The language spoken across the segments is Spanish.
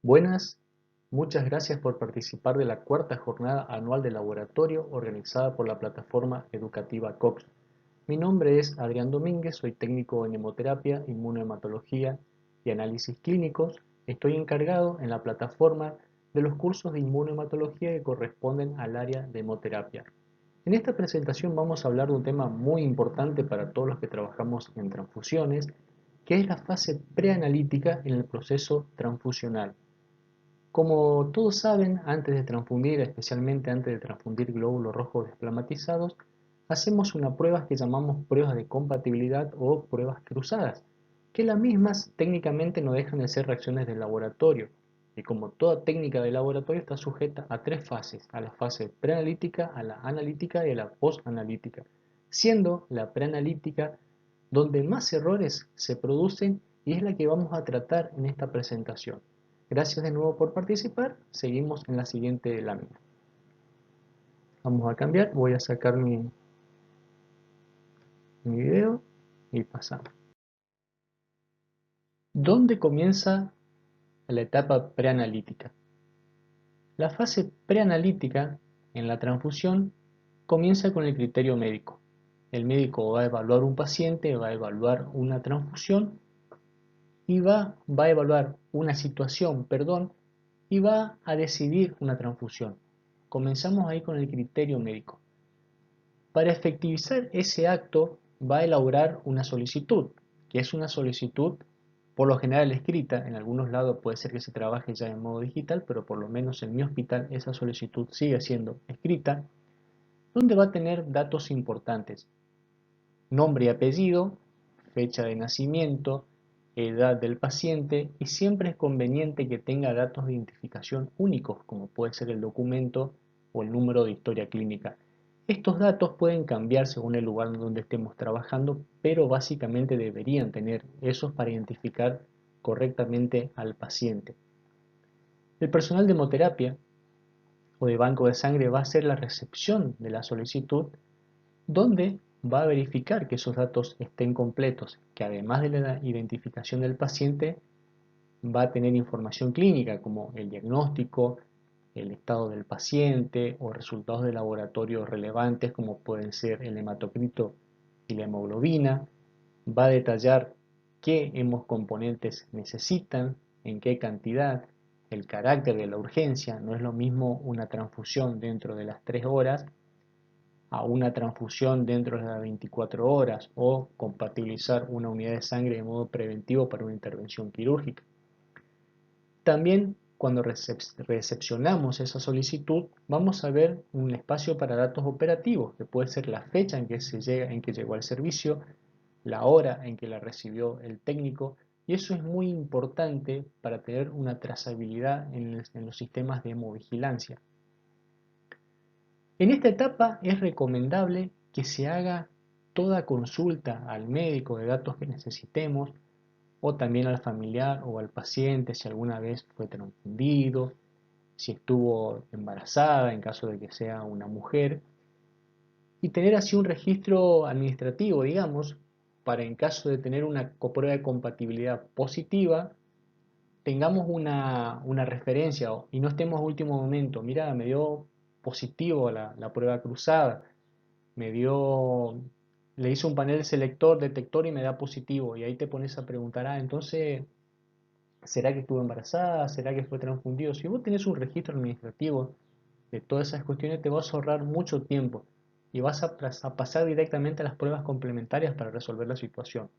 Buenas, muchas gracias por participar de la cuarta jornada anual de laboratorio organizada por la plataforma educativa Cox. Mi nombre es Adrián Domínguez, soy técnico en hemoterapia, inmunohematología y análisis clínicos. Estoy encargado en la plataforma de los cursos de inmunohematología que corresponden al área de hemoterapia. En esta presentación vamos a hablar de un tema muy importante para todos los que trabajamos en transfusiones, que es la fase preanalítica en el proceso transfusional. Como todos saben, antes de transfundir, especialmente antes de transfundir glóbulos rojos desplamatizados, hacemos una prueba que llamamos pruebas de compatibilidad o pruebas cruzadas, que las mismas técnicamente no dejan de ser reacciones de laboratorio, y como toda técnica de laboratorio está sujeta a tres fases, a la fase preanalítica, a la analítica y a la postanalítica, siendo la preanalítica donde más errores se producen y es la que vamos a tratar en esta presentación. Gracias de nuevo por participar. Seguimos en la siguiente lámina. Vamos a cambiar. Voy a sacar mi video y pasamos. ¿Dónde comienza la etapa preanalítica? La fase preanalítica en la transfusión comienza con el criterio médico. El médico va a evaluar un paciente, va a evaluar una transfusión y va a evaluar una situación, y va a decidir una transfusión. Comenzamos ahí con el criterio médico. Para efectivizar ese acto va a elaborar una solicitud, que es una solicitud por lo general escrita. En algunos lados puede ser que se trabaje ya en modo digital, pero por lo menos en mi hospital esa solicitud sigue siendo escrita, donde va a tener datos importantes: nombre y apellido, fecha de nacimiento, edad del paciente, y siempre es conveniente que tenga datos de identificación únicos, como puede ser el documento o el número de historia clínica. Estos datos pueden cambiar según el lugar donde estemos trabajando, pero básicamente deberían tener esos para identificar correctamente al paciente. El personal de hemoterapia o de banco de sangre va a hacer la recepción de la solicitud, donde va a verificar que esos datos estén completos, que además de la identificación del paciente, va a tener información clínica como el diagnóstico, el estado del paciente o resultados de laboratorio relevantes como pueden ser el hematocrito y la hemoglobina. Va a detallar qué hemocomponentes necesitan, en qué cantidad, el carácter de la urgencia. No es lo mismo una transfusión dentro de las 3 horas a una transfusión dentro de las 24 horas o compatibilizar una unidad de sangre de modo preventivo para una intervención quirúrgica. También cuando recepcionamos esa solicitud vamos a ver un espacio para datos operativos, que puede ser la fecha en que llegó al servicio, la hora en que la recibió el técnico, y eso es muy importante para tener una trazabilidad en los sistemas de hemovigilancia. En esta etapa es recomendable que se haga toda consulta al médico de datos que necesitemos, o también al familiar o al paciente si alguna vez fue transfundido, si estuvo embarazada en caso de que sea una mujer, y tener así un registro administrativo, digamos, para en caso de tener una prueba de compatibilidad positiva, tengamos una referencia y no estemos a último momento. Mira, me dio positivo la prueba cruzada, me dio, le hice un panel selector, detector y me da positivo. Y ahí te pones a preguntar, entonces, ¿será que estuvo embarazada? ¿Será que fue transfundido? Si vos tenés un registro administrativo de todas esas cuestiones, te vas a ahorrar mucho tiempo y vas a pasar directamente a las pruebas complementarias para resolver la situación.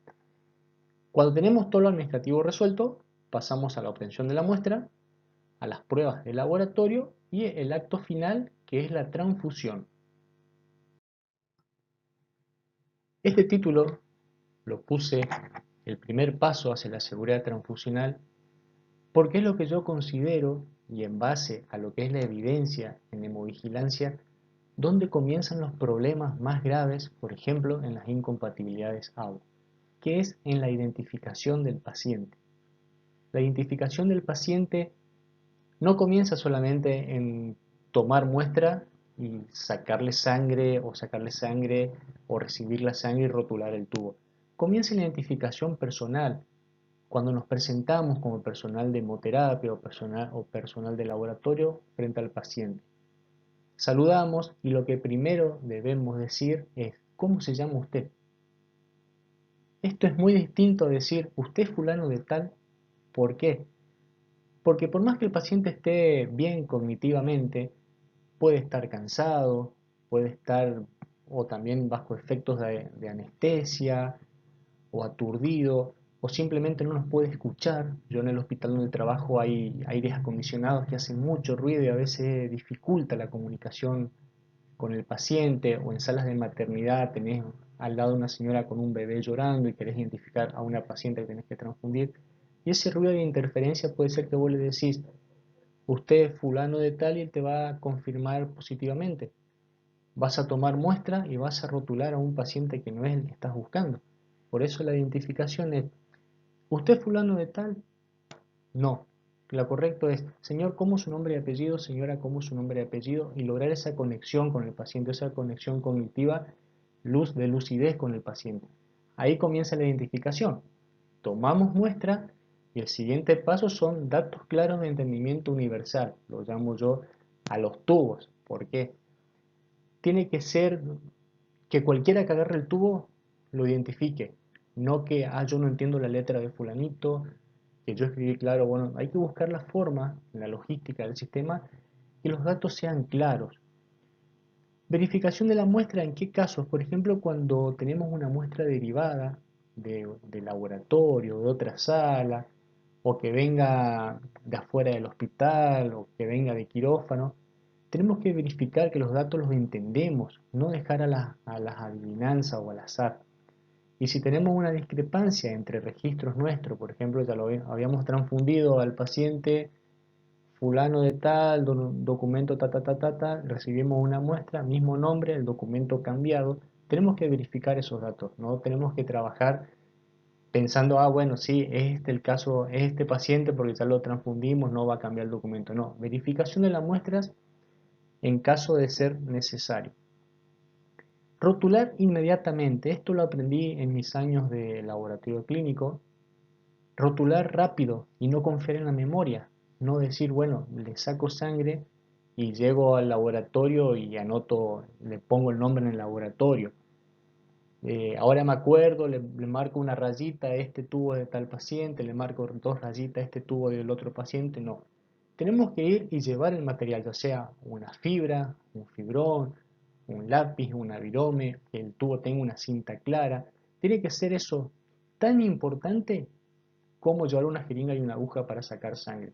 Cuando tenemos todo lo administrativo resuelto, pasamos a la obtención de la muestra, a las pruebas de laboratorio y el acto final, que es la transfusión. Este título lo puse el primer paso hacia la seguridad transfusional porque es lo que yo considero, y en base a lo que es la evidencia en hemovigilancia, donde comienzan los problemas más graves, por ejemplo, en las incompatibilidades AU, que es en la identificación del paciente. La identificación del paciente no comienza solamente en tomar muestra y sacarle sangre o recibir la sangre y rotular el tubo. Comienza la identificación personal. Cuando nos presentamos como personal de hemoterapia o personal de laboratorio frente al paciente, saludamos y lo que primero debemos decir es: ¿cómo se llama usted? Esto es muy distinto a decir: usted es fulano de tal. ¿Por qué? Porque por más que el paciente esté bien cognitivamente, puede estar cansado, puede estar o también bajo efectos de anestesia o aturdido, o simplemente no nos puede escuchar. Yo en el hospital donde trabajo hay aires acondicionados que hacen mucho ruido y a veces dificulta la comunicación con el paciente, o en salas de maternidad tenés al lado una señora con un bebé llorando y querés identificar a una paciente que tenés que transfundir, y ese ruido de interferencia puede ser que vos le decís: usted es fulano de tal, y él te va a confirmar positivamente. Vas a tomar muestra y vas a rotular a un paciente que no es el que estás buscando. Por eso la identificación es: ¿usted es fulano de tal? No. Lo correcto es: señor, ¿cómo es su nombre y apellido? Señora, ¿cómo es su nombre y apellido? Y lograr esa conexión con el paciente, esa conexión cognitiva, luz de lucidez con el paciente. Ahí comienza la identificación. Tomamos muestra y el siguiente paso son datos claros de entendimiento universal. Lo llamo yo a los tubos. ¿Por qué? Tiene que ser que cualquiera que agarre el tubo lo identifique. No que, yo no entiendo la letra de fulanito, que yo escribí claro. Bueno, hay que buscar la forma, la logística del sistema, que los datos sean claros. Verificación de la muestra: ¿en qué casos? Por ejemplo, cuando tenemos una muestra derivada de laboratorio, de otra sala, o que venga de afuera del hospital, o que venga de quirófano, tenemos que verificar que los datos los entendemos, no dejar a las adivinanzas o al azar. Y si tenemos una discrepancia entre registros nuestros, por ejemplo, ya lo habíamos transfundido al paciente fulano de tal, documento ta ta ta ta ta, recibimos una muestra, mismo nombre, el documento cambiado, tenemos que verificar esos datos, no tenemos que trabajar pensando: bueno, sí, es este el caso, es este paciente porque ya lo transfundimos, no va a cambiar el documento. No, verificación de las muestras en caso de ser necesario. Rotular inmediatamente, esto lo aprendí en mis años de laboratorio clínico. Rotular rápido y no confiar en la memoria. No decir: bueno, le saco sangre y llego al laboratorio y anoto, le pongo el nombre en el laboratorio. Ahora me acuerdo, le marco una rayita a este tubo de tal paciente, le marco dos rayitas a este tubo del otro paciente. No. Tenemos que ir y llevar el material, ya sea una fibra, un fibrón, un lápiz, una virome, que el tubo tenga una cinta clara. Tiene que ser eso tan importante como llevar una jeringa y una aguja para sacar sangre.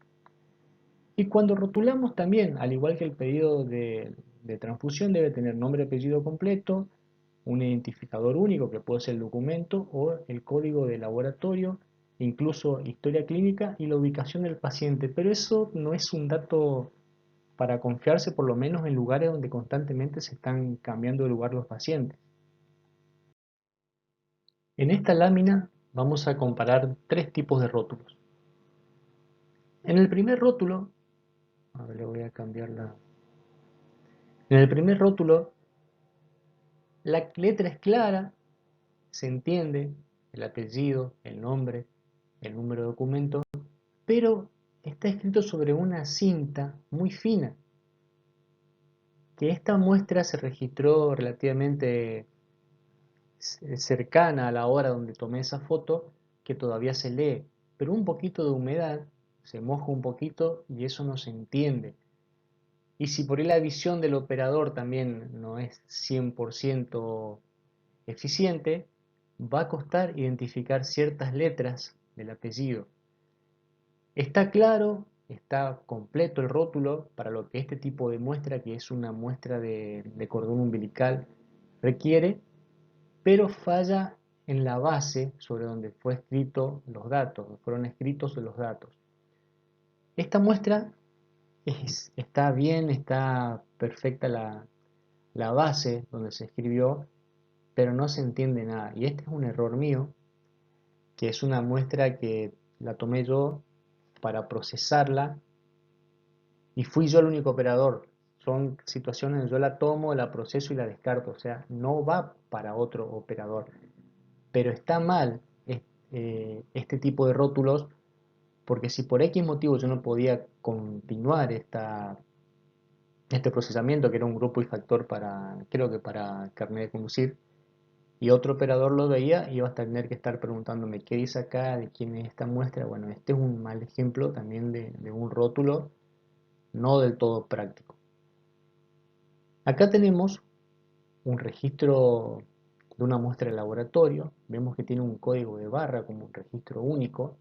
Y cuando rotulamos también, al igual que el pedido de transfusión, debe tener nombre, apellido completo, un identificador único que puede ser el documento o el código de laboratorio, incluso historia clínica y la ubicación del paciente. Pero eso no es un dato para confiarse, por lo menos en lugares donde constantemente se están cambiando de lugar los pacientes. En esta lámina vamos a comparar tres tipos de rótulos. En el primer rótulo, a ver, le voy a cambiar la... En el primer rótulo, la letra es clara, se entiende el apellido, el nombre, el número de documento, pero está escrito sobre una cinta muy fina, que esta muestra se registró relativamente cercana a la hora donde tomé esa foto, que todavía se lee, pero un poquito de humedad, se moja un poquito y eso no se entiende. Y si por ahí la visión del operador también no es 100% eficiente, va a costar identificar ciertas letras del apellido. Está claro, está completo el rótulo para lo que este tipo de muestra, que es una muestra de cordón umbilical, requiere, pero falla en la base sobre donde fue escrito los datos, fueron escritos los datos. Esta muestra está bien, está perfecta la base donde se escribió, pero no se entiende nada. Y este es un error mío, que es una muestra que la tomé yo para procesarla y fui yo el único operador. Son situaciones donde yo la tomo, la proceso y la descarto, o sea, no va para otro operador. Pero está mal este tipo de rótulos, porque si por X motivo yo no podía continuar este procesamiento, que era un grupo y factor para, creo que para carnet de conducir, y otro operador lo veía, iba a tener que estar preguntándome qué dice acá, de quién es esta muestra. Bueno, este es un mal ejemplo también de un rótulo no del todo práctico. Acá tenemos un registro de una muestra de laboratorio. Vemos que tiene un código de barra como un registro único.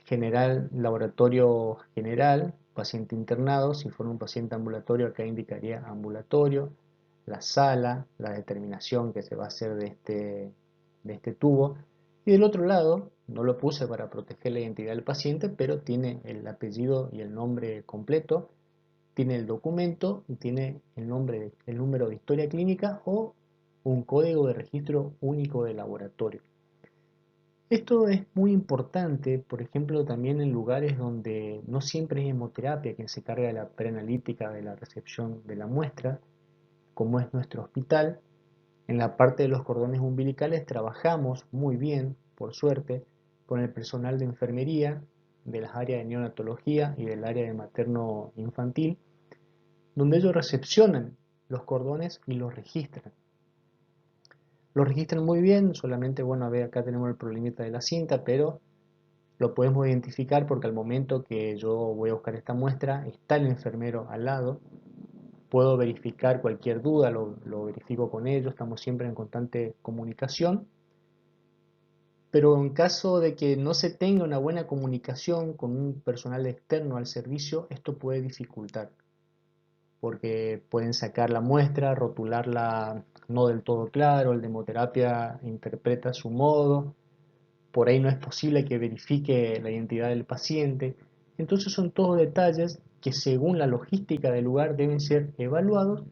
General, laboratorio general, paciente internado. Si fuera un paciente ambulatorio, acá indicaría ambulatorio. La sala, la determinación que se va a hacer de este tubo. Y del otro lado, no lo puse para proteger la identidad del paciente, pero tiene el apellido y el nombre completo, tiene el documento y tiene el nombre, el número de historia clínica o un código de registro único de laboratorio. Esto es muy importante, por ejemplo, también en lugares donde no siempre es hemoterapia quien se carga de la preanalítica de la recepción de la muestra, como es nuestro hospital. En la parte de los cordones umbilicales trabajamos muy bien, por suerte, con el personal de enfermería, de las áreas de neonatología y del área de materno-infantil, donde ellos recepcionan los cordones y los registran. Los registran muy bien, solamente, bueno, a ver, acá tenemos el problemita de la cinta, pero lo podemos identificar porque al momento que yo voy a buscar esta muestra, está el enfermero al lado, puedo verificar cualquier duda, lo verifico con ellos, estamos siempre en constante comunicación, pero en caso de que no se tenga una buena comunicación con un personal externo al servicio, esto puede dificultar, porque pueden sacar la muestra, rotularla no del todo claro, el de hemoterapia interpreta a su modo, por ahí no es posible que verifique la identidad del paciente. Entonces son todos detalles que según la logística del lugar deben ser evaluados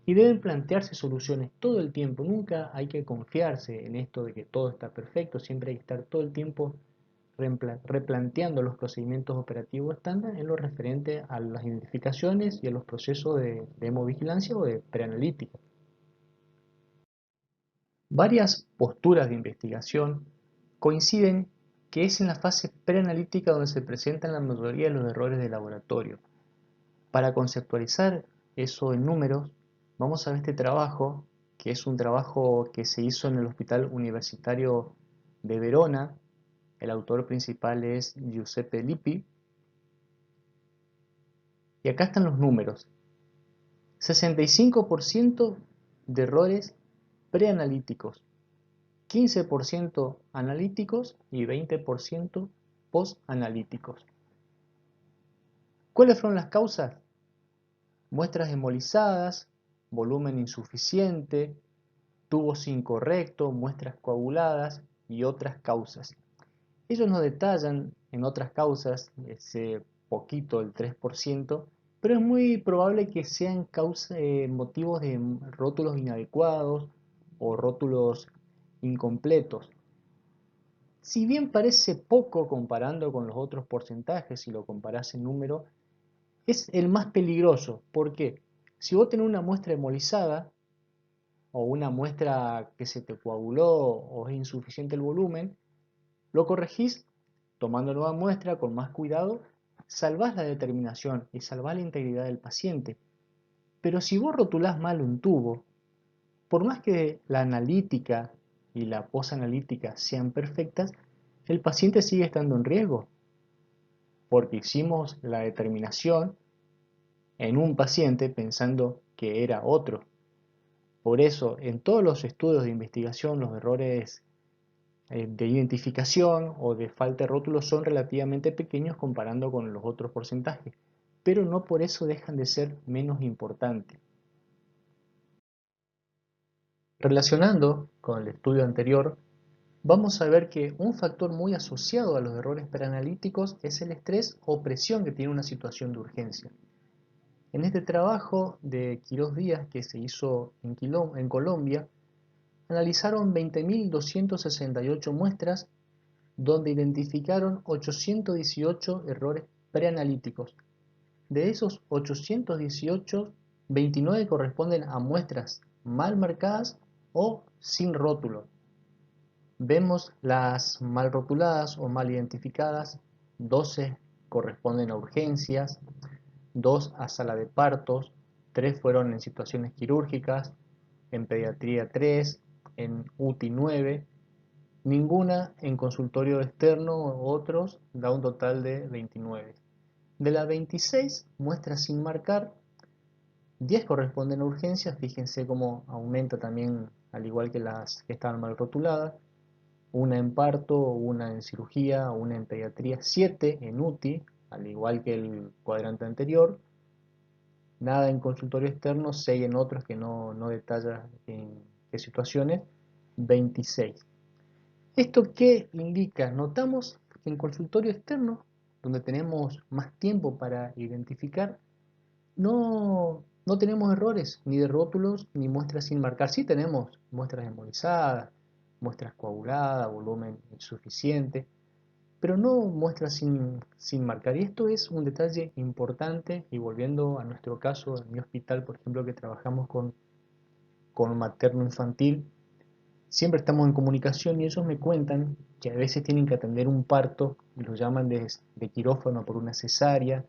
y deben plantearse soluciones todo el tiempo. Nunca hay que confiarse en esto de que todo está perfecto, siempre hay que estar todo el tiempo replanteando los procedimientos operativos estándar en lo referente a las identificaciones y a los procesos de hemovigilancia o de preanalítica. Varias posturas de investigación coinciden que es en la fase preanalítica donde se presentan la mayoría de los errores de laboratorio. Para conceptualizar eso en números, vamos a ver este trabajo, que es un trabajo que se hizo en el Hospital Universitario de Verona. El autor principal es Giuseppe Lippi. Y acá están los números. 65% de errores preanalíticos, 15% analíticos y 20% postanalíticos. ¿Cuáles fueron las causas? Muestras hemolizadas, volumen insuficiente, tubos incorrectos, muestras coaguladas y otras causas. Ellos nos detallan en otras causas, ese poquito, el 3%, pero es muy probable que sean motivos de rótulos inadecuados o rótulos incompletos. Si bien parece poco comparando con los otros porcentajes, si lo comparás en número, es el más peligroso. ¿Por qué? Si vos tenés una muestra hemolizada o una muestra que se te coaguló o es insuficiente el volumen, lo corregís tomando nueva muestra con más cuidado, salvás la determinación y salvás la integridad del paciente. Pero si vos rotulás mal un tubo, por más que la analítica y la posanalítica sean perfectas, el paciente sigue estando en riesgo, porque hicimos la determinación en un paciente pensando que era otro. Por eso, en todos los estudios de investigación, los errores de identificación o de falta de rótulos son relativamente pequeños comparando con los otros porcentajes, pero no por eso dejan de ser menos importantes. Relacionando con el estudio anterior, vamos a ver que un factor muy asociado a los errores preanalíticos es el estrés o presión que tiene una situación de urgencia. En este trabajo de Quirós Díaz que se hizo en Colombia, analizaron 20.268 muestras donde identificaron 818 errores preanalíticos. De esos 818, 29 corresponden a muestras mal marcadas o sin rótulo. Vemos las mal rotuladas o mal identificadas, 12 corresponden a urgencias, 2 a sala de partos, 3 fueron en situaciones quirúrgicas, en pediatría 3, en UTI 9, ninguna en consultorio externo o otros, da un total de 29. De las 26 muestras sin marcar, 10 corresponden a urgencias, fíjense cómo aumenta también, al igual que las que estaban mal rotuladas, una en parto, una en cirugía, una en pediatría, 7 en UTI, al igual que el cuadrante anterior, nada en consultorio externo, 6 en otros que no detalla en qué situaciones, 26. ¿Esto qué indica? Notamos que en consultorio externo, donde tenemos más tiempo para identificar, no tenemos errores, ni de rótulos, ni muestras sin marcar. Sí tenemos muestras embolizadas, muestras coaguladas, volumen insuficiente, pero no muestras sin marcar. Y esto es un detalle importante, y volviendo a nuestro caso, en mi hospital, por ejemplo, que trabajamos con materno infantil, siempre estamos en comunicación y ellos me cuentan que a veces tienen que atender un parto y lo llaman de quirófano por una cesárea,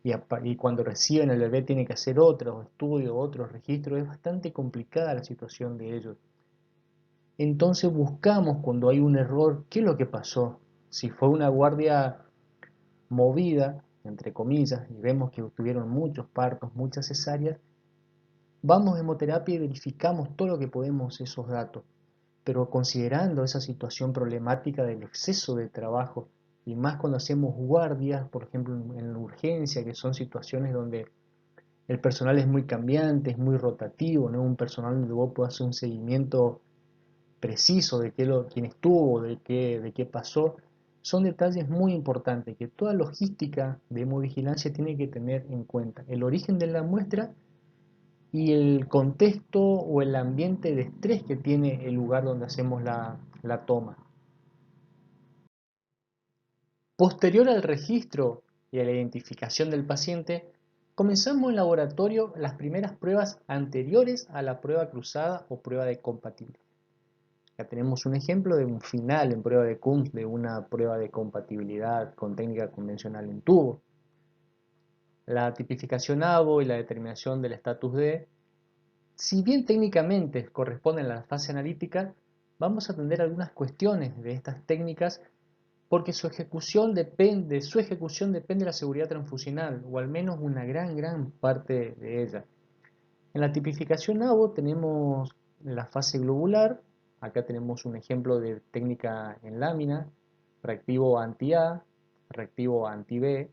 y cuando reciben el bebé tienen que hacer otros estudios, otros registros. Es bastante complicada la situación de ellos. Entonces buscamos cuando hay un error, qué es lo que pasó. Si fue una guardia movida, entre comillas, y vemos que tuvieron muchos partos, muchas cesáreas, vamos a hemoterapia y verificamos todo lo que podemos esos datos. Pero considerando esa situación problemática del exceso de trabajo, y más cuando hacemos guardias, por ejemplo en la urgencia, que son situaciones donde el personal es muy cambiante, es muy rotativo, no es un personal donde vos puedas hacer un seguimiento preciso de quién estuvo, de qué pasó. Son detalles muy importantes que toda logística de hemovigilancia tiene que tener en cuenta. El origen de la muestra y el contexto o el ambiente de estrés que tiene el lugar donde hacemos la toma. Posterior al registro y a la identificación del paciente, comenzamos en laboratorio las primeras pruebas anteriores a la prueba cruzada o prueba de compatibilidad. Ya tenemos un ejemplo de un final en prueba de Kunz de una prueba de compatibilidad con técnica convencional en tubo. La tipificación ABO y la determinación del estatus D, si bien técnicamente corresponden a la fase analítica, vamos a atender algunas cuestiones de estas técnicas porque su ejecución depende de la seguridad transfusional, o al menos una gran parte de ella. En la tipificación ABO tenemos la fase globular, acá tenemos un ejemplo de técnica en lámina, reactivo anti-A, reactivo anti-B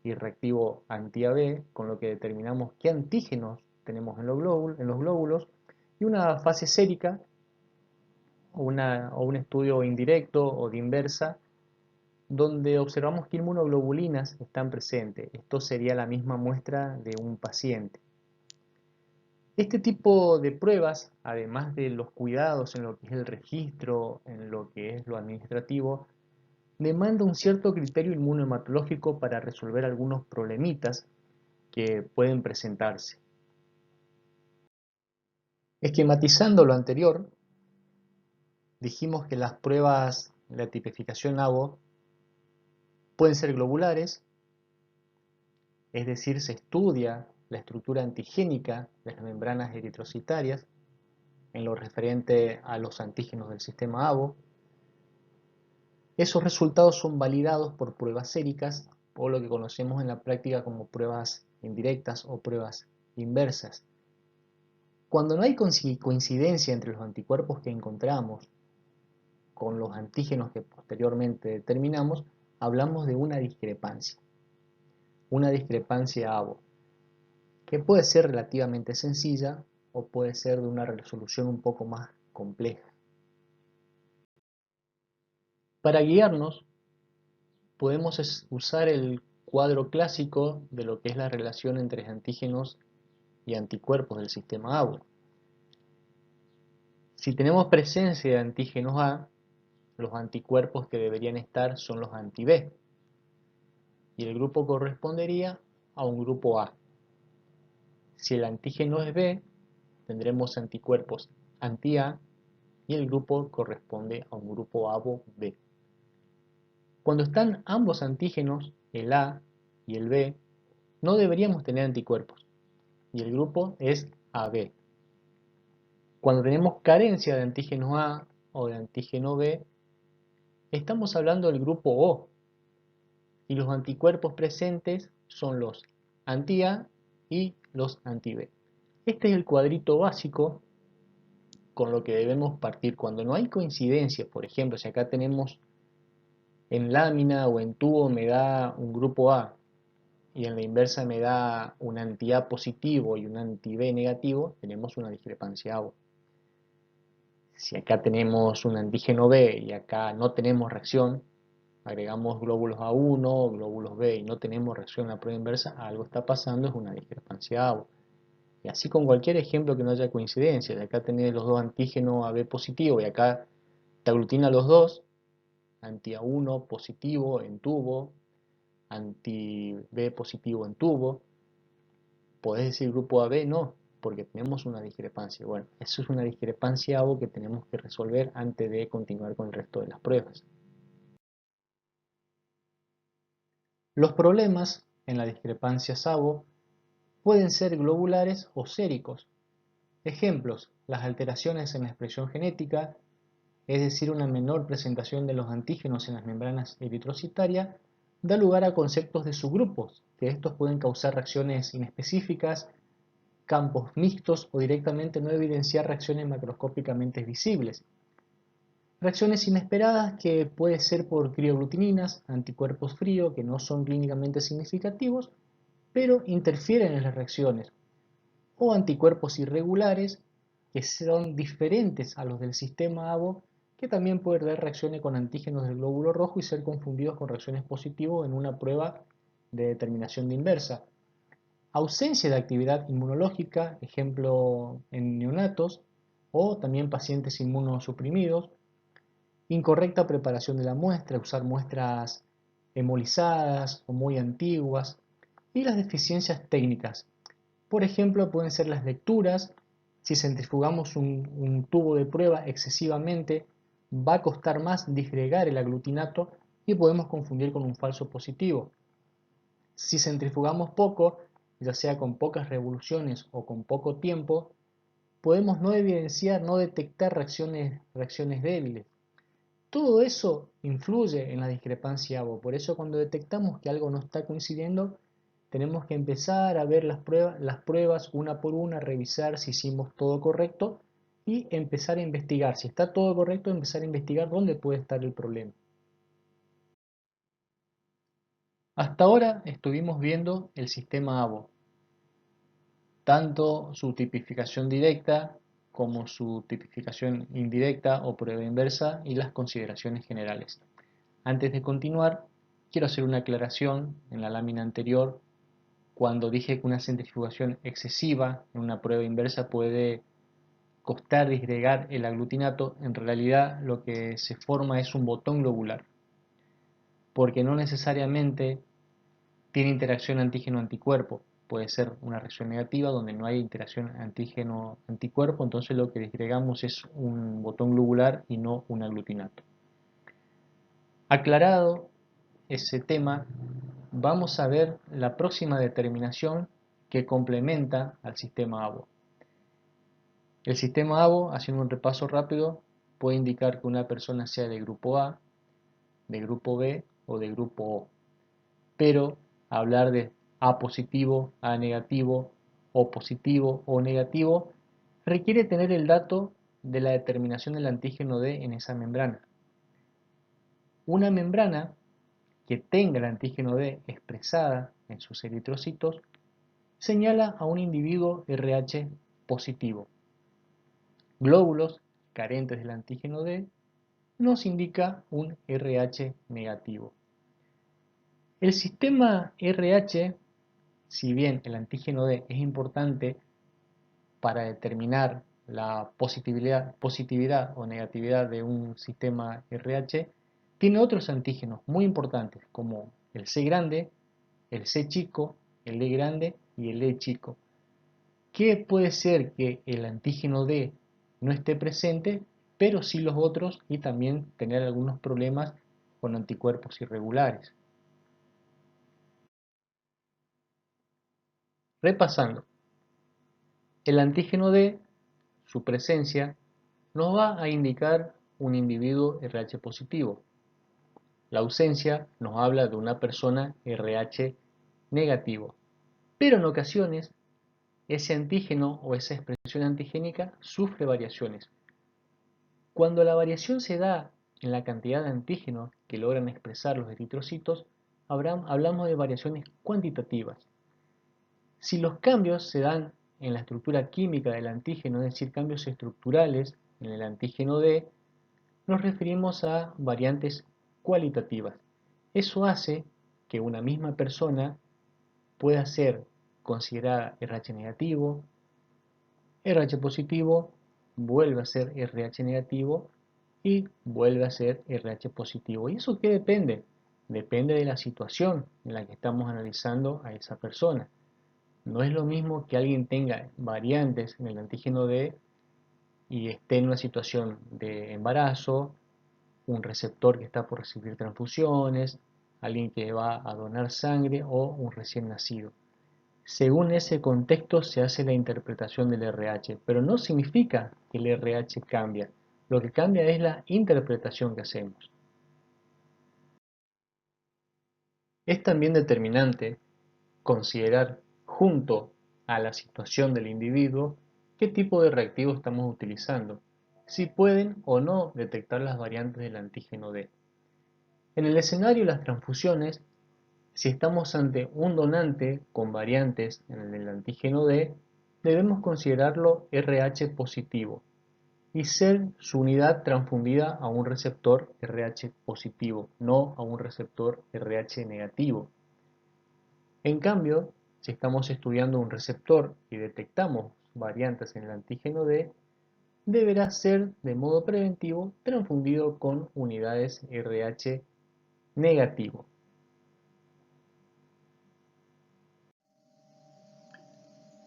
y reactivo anti-AB, con lo que determinamos qué antígenos tenemos en los glóbulos, y una fase sérica, o un estudio indirecto o de inversa, donde observamos que inmunoglobulinas están presentes. Esto sería la misma muestra de un paciente. Este tipo de pruebas, además de los cuidados en lo que es el registro, en lo que es lo administrativo, demanda un cierto criterio inmunohematológico para resolver algunos problemitas que pueden presentarse. Esquematizando lo anterior, dijimos que las pruebas de la tipificación ABO pueden ser globulares, es decir, se estudia la estructura antigénica de las membranas eritrocitarias en lo referente a los antígenos del sistema ABO. Esos resultados son validados por pruebas séricas, o lo que conocemos en la práctica como pruebas indirectas o pruebas inversas. Cuando no hay coincidencia entre los anticuerpos que encontramos con los antígenos que posteriormente determinamos, hablamos de una discrepancia ABO, que puede ser relativamente sencilla o puede ser de una resolución un poco más compleja. Para guiarnos, podemos usar el cuadro clásico de lo que es la relación entre antígenos y anticuerpos del sistema ABO. Si tenemos presencia de antígenos A, los anticuerpos que deberían estar son los anti-B, y el grupo correspondería a un grupo A. Si el antígeno es B, tendremos anticuerpos anti-A y el grupo corresponde a un grupo ABO B. Cuando están ambos antígenos, el A y el B, no deberíamos tener anticuerpos y el grupo es AB. Cuando tenemos carencia de antígeno A o de antígeno B, estamos hablando del grupo O y los anticuerpos presentes son los anti-A y los anti-B. Este es el cuadrito básico con lo que debemos partir. Cuando no hay coincidencia, por ejemplo, si acá tenemos en lámina o en tubo me da un grupo A y en la inversa me da un anti-A positivo y un anti-B negativo, tenemos una discrepancia ABO. Si acá tenemos un antígeno B y acá no tenemos reacción, agregamos glóbulos A1, glóbulos B y no tenemos reacción en la prueba inversa, algo está pasando, es una discrepancia ABO. Y así con cualquier ejemplo que no haya coincidencia, de acá tenés los dos antígenos AB positivo y acá te aglutina los dos, anti-A1 positivo en tubo, anti-B positivo en tubo, podés decir grupo AB, no, porque tenemos una discrepancia. Bueno, eso es una discrepancia ABO que tenemos que resolver antes de continuar con el resto de las pruebas. Los problemas en la discrepancia SABO pueden ser globulares o séricos. Ejemplos, las alteraciones en la expresión genética, es decir, una menor presentación de los antígenos en las membranas eritrocitarias, da lugar a conceptos de subgrupos, que estos pueden causar reacciones inespecíficas, campos mixtos o directamente no evidenciar reacciones macroscópicamente visibles. Reacciones inesperadas que puede ser por crioglutininas, anticuerpos fríos que no son clínicamente significativos, pero interfieren en las reacciones, o anticuerpos irregulares que son diferentes a los del sistema ABO, que también pueden dar reacciones con antígenos del glóbulo rojo y ser confundidos con reacciones positivas en una prueba de determinación de inversa. Ausencia de actividad inmunológica, ejemplo en neonatos, o también pacientes inmunosuprimidos. Incorrecta preparación de la muestra, usar muestras hemolizadas o muy antiguas. Y las deficiencias técnicas. Por ejemplo, pueden ser las lecturas. Si centrifugamos un tubo de prueba excesivamente, va a costar más disgregar el aglutinato y podemos confundir con un falso positivo. Si centrifugamos poco, ya sea con pocas revoluciones o con poco tiempo, podemos no evidenciar, no detectar reacciones débiles. Todo eso influye en la discrepancia ABO. Por eso cuando detectamos que algo no está coincidiendo, tenemos que empezar a ver las pruebas una por una, revisar si hicimos todo correcto y empezar a investigar. Si está todo correcto, empezar a investigar dónde puede estar el problema. Hasta ahora estuvimos viendo el sistema ABO, tanto su tipificación directa como su tipificación indirecta o prueba inversa y las consideraciones generales. Antes de continuar, quiero hacer una aclaración. En la lámina anterior, cuando dije que una centrifugación excesiva en una prueba inversa puede costar disgregar el aglutinato, en realidad lo que se forma es un botón globular, porque no necesariamente tiene interacción antígeno-anticuerpo. Puede ser una reacción negativa donde no hay interacción antígeno-anticuerpo, entonces lo que disgregamos es un botón globular y no un aglutinato. Aclarado ese tema, vamos a ver la próxima determinación que complementa al sistema ABO. El sistema ABO, haciendo un repaso rápido, puede indicar que una persona sea de grupo A, de grupo B o de grupo O. Pero hablar de A positivo, A negativo, O positivo o negativo requiere tener el dato de la determinación del antígeno D en esa membrana. Una membrana que tenga el antígeno D expresada en sus eritrocitos señala a un individuo RH positivo. Glóbulos carentes del antígeno D nos indica un RH negativo. El sistema RH, si bien el antígeno D es importante para determinar la positividad o negatividad de un sistema RH, tiene otros antígenos muy importantes como el C grande, el C chico, el E grande y el E chico, que puede ser que el antígeno D no esté presente, pero sí los otros y también tener algunos problemas con anticuerpos irregulares. Repasando, el antígeno D, su presencia, nos va a indicar un individuo RH positivo. La ausencia nos habla de una persona RH negativo. Pero en ocasiones, ese antígeno o esa expresión antigénica sufre variaciones. Cuando la variación se da en la cantidad de antígenos que logran expresar los eritrocitos, hablamos de variaciones cuantitativas. Si los cambios se dan en la estructura química del antígeno, es decir, cambios estructurales en el antígeno D, nos referimos a variantes cualitativas. Eso hace que una misma persona pueda ser considerada RH negativo, RH positivo, vuelve a ser RH negativo y vuelve a ser RH positivo. ¿Y eso qué depende? Depende de la situación en la que estamos analizando a esa persona. No es lo mismo que alguien tenga variantes en el antígeno D y esté en una situación de embarazo, un receptor que está por recibir transfusiones, alguien que va a donar sangre o un recién nacido. Según ese contexto se hace la interpretación del RH, pero no significa que el RH cambia. Lo que cambia es la interpretación que hacemos. Es también determinante considerar junto a la situación del individuo qué tipo de reactivo estamos utilizando, si pueden o no detectar las variantes del antígeno D. En el escenario de las transfusiones, si estamos ante un donante con variantes en el antígeno D, debemos considerarlo RH positivo y ser su unidad transfundida a un receptor RH positivo, no a un receptor RH negativo. En cambio, si estamos estudiando un receptor y detectamos variantes en el antígeno D, deberá ser de modo preventivo transfundido con unidades RH negativo.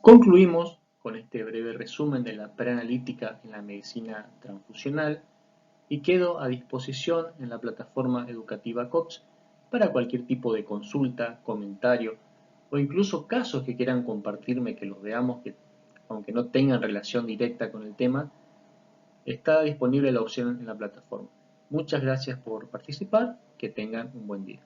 Concluimos con este breve resumen de la preanalítica en la medicina transfusional y quedo a disposición en la plataforma educativa COPS para cualquier tipo de consulta, comentario o incluso casos que quieran compartirme que los veamos, que aunque no tengan relación directa con el tema, está disponible la opción en la plataforma. Muchas gracias por participar, que tengan un buen día.